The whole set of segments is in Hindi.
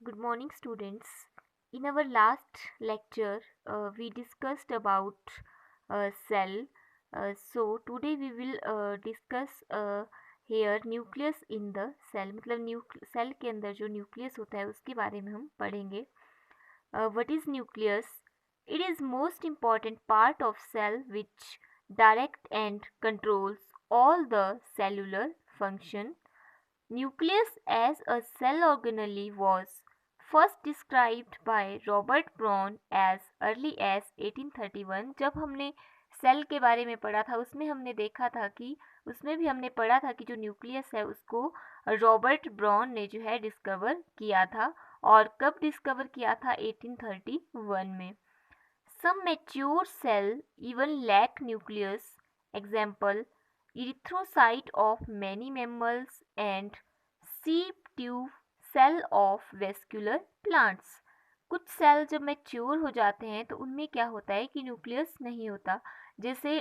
Good morning, students. In our last lecture, we discussed about cell. So today we will discuss here nucleus in the cell. मतलब सेल के अंदर जो न्यूक्लियस होता है उसके बारे में हम पढ़ेंगे. What is nucleus? It is most important part of cell which direct and controls all the cellular function. Nucleus as a cell organelle was first described by Robert Brown as early as 1831. जब हमने सेल के बारे में पढ़ा था उसमें भी हमने पढ़ा था कि जो न्यूक्लियस है उसको रॉबर्ट ब्राउन ने जो है डिस्कवर किया था. और कब डिस्कवर किया था? 1831 में. Some mature cell even lack nucleus. Example, erythrocyte of many mammals and seep tube cell of vascular plants. कुछ सेल जब मैच्योर हो जाते हैं तो उनमें क्या होता है कि न्यूक्लियस नहीं होता. जैसे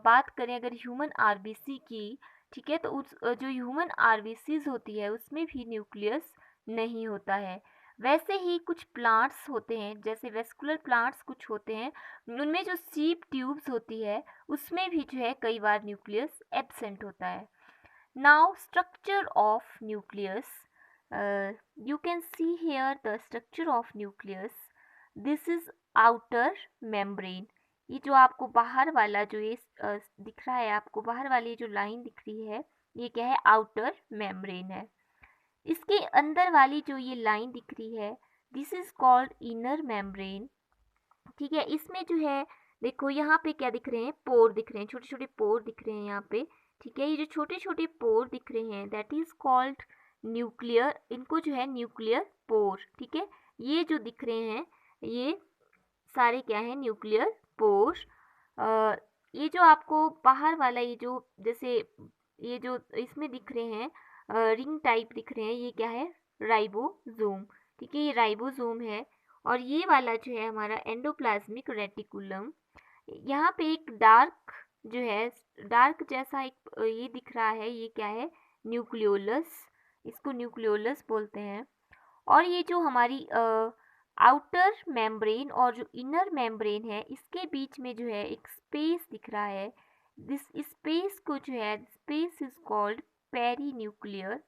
बात करें अगर ह्यूमन आरबीसी की, ठीक है, तो उस जो ह्यूमन आरबीसीज होती है उसमें भी न्यूक्लियस नहीं होता है. वैसे ही कुछ प्लांट्स होते हैं, जैसे वेस्कुलर प्लांट्स कुछ होते हैं, उनमें जो सीप ट्यूब्स होती है उसमें भी जो है कई बार न्यूक्लियस एब्सेंट होता है. Now structure of nucleus. You can see here the structure of nucleus. This is outer membrane. ये जो आपको बाहर वाला जो ये दिख रहा है, आपको बाहर वाली जो लाइन दिख रही है, ये क्या है? आउटर मेम्ब्रेन है. इसके अंदर वाली जो ये लाइन दिख रही है, this is called inner membrane. ठीक है, इसमें जो है देखो यहाँ पे क्या दिख रहे हैं? पोर दिख रहे हैं, छोटे छोटे पोर दिख रहे हैं यहाँ पे. ठीक है, ये जो छोटे छोटे पोर दिख रहे हैं दैट इज कॉल्ड न्यूक्लियर. इनको जो है न्यूक्लियर पोर. ठीक है, ये जो दिख रहे हैं ये सारे क्या है? Nuclear pore. ये जो आपको बाहर वाला ये जो जैसे ये जो इसमें दिख रहे हैं रिंग टाइप दिख रहे हैं, ये क्या है? राइबोसोम. ठीक है, ये राइबोसोम है. और ये वाला जो है हमारा एंडोप्लाज्मिक रेटिकुलम. यहाँ पे एक डार्क जो है, डार्क जैसा एक ये दिख रहा है, ये क्या है? न्यूक्लियोलस. इसको न्यूक्लियोलस बोलते हैं. और ये जो हमारी आउटर मेम्ब्रेन और जो इनर मेम्ब्रेन है इसके बीच में जो है एक स्पेस दिख रहा है. दिस स्पेस को जो है space is called perinuclear.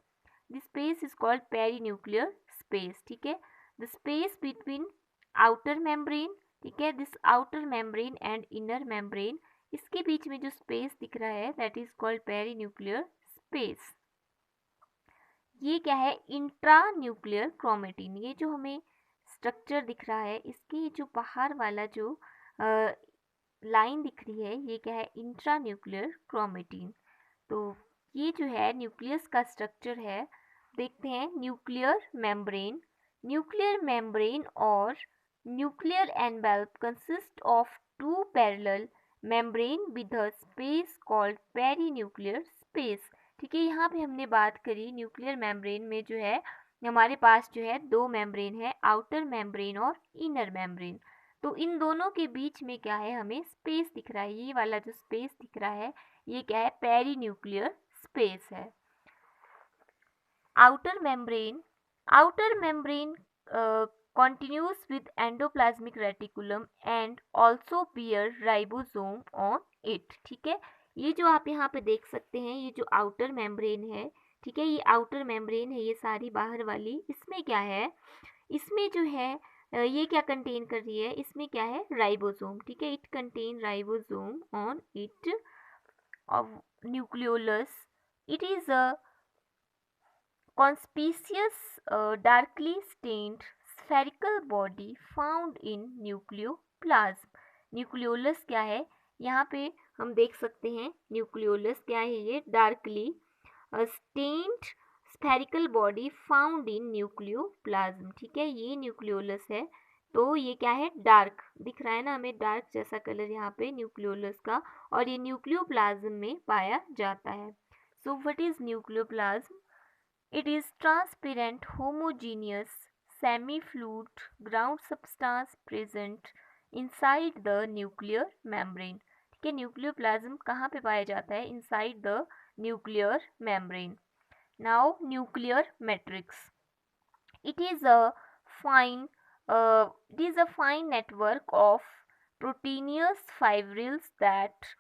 This space is called perinuclear space. ठीक है, the space between outer membrane. ठीक है, this outer membrane and inner membrane, इसके बीच में जो स्पेस दिख रहा है that is called perinuclear space. ये क्या है? Intra nuclear chromatin. ये जो हमें स्ट्रक्चर दिख रहा है इसके जो बाहर वाला जो लाइन दिख रही है ये क्या है? Intra nuclear chromatin. तो ये जो है न्यूक्लियस का स्ट्रक्चर है. देखते हैं न्यूक्लियर मेम्ब्रेन. न्यूक्लियर मेम्ब्रेन और nuclear envelope consist of two parallel membrane with a space called perinuclear space. ठीक है, यहाँ पे हमने बात करी न्यूक्लियर मेम्ब्रेन में जो है हमारे पास जो है दो मेम्ब्रेन है, आउटर मेम्ब्रेन और इनर मेम्ब्रेन. तो इन दोनों के बीच में क्या है? हमें स्पेस दिख रहा है. ये वाला जो स्पेस दिख रहा है ये क्या है? पेरीन्यूक्लियर स्पेस है. Outer membrane continues with endoplasmic reticulum and also bear ribosome on it. ठीक है, ये जो आप यहाँ पे देख सकते हैं ये जो आउटर मेम्ब्रेन है, ठीक है, ये आउटर मेम्ब्रेन है, ये सारी बाहर वाली. इसमें क्या है? इसमें जो है ये क्या कंटेन कर रही है? इसमें क्या है? राइबोसोम. ठीक है, it contain ribosome on it of nucleolus. It is a conspicuous darkly stained spherical body found in nucleoplasm. nucleolus क्या है? यहाँ पे हम देख सकते हैं nucleolus क्या है? ये darkly stained spherical body found in nucleoplasm. ठीक है, ये nucleolus है. तो ये क्या है? डार्क दिख रहा है ना हमें, डार्क जैसा कलर यहाँ पे न्यूक्लियोलस का. और ये न्यूक्लियोप्लाज्म में पाया जाता है. So what is nucleoplasm? It is transparent homogeneous semi fluid ground substance present inside the nuclear membrane. ठीक है, न्यूक्लियोप्लाज्म कहाँ पे पाया जाता है? Inside the nuclear membrane. Now nuclear matrix. It is a fine it is a fine network of proteinous fibrils that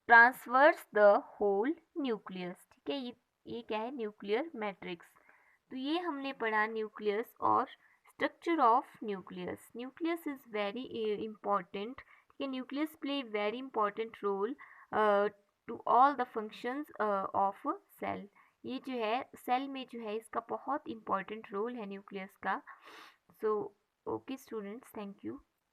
transverse the whole nucleus. ठीक है, ये क्या है, न्यूक्लियर मैट्रिक्स। तो ये हमने पढ़ा न्यूक्लियस और structure of nucleus. Nucleus is very important. ठीक है, nucleus play very important role to all the functions of cell. ये जो है सेल में जो है इसका बहुत इंपॉर्टेंट रोल है न्यूक्लियस का। So okay students, thank you.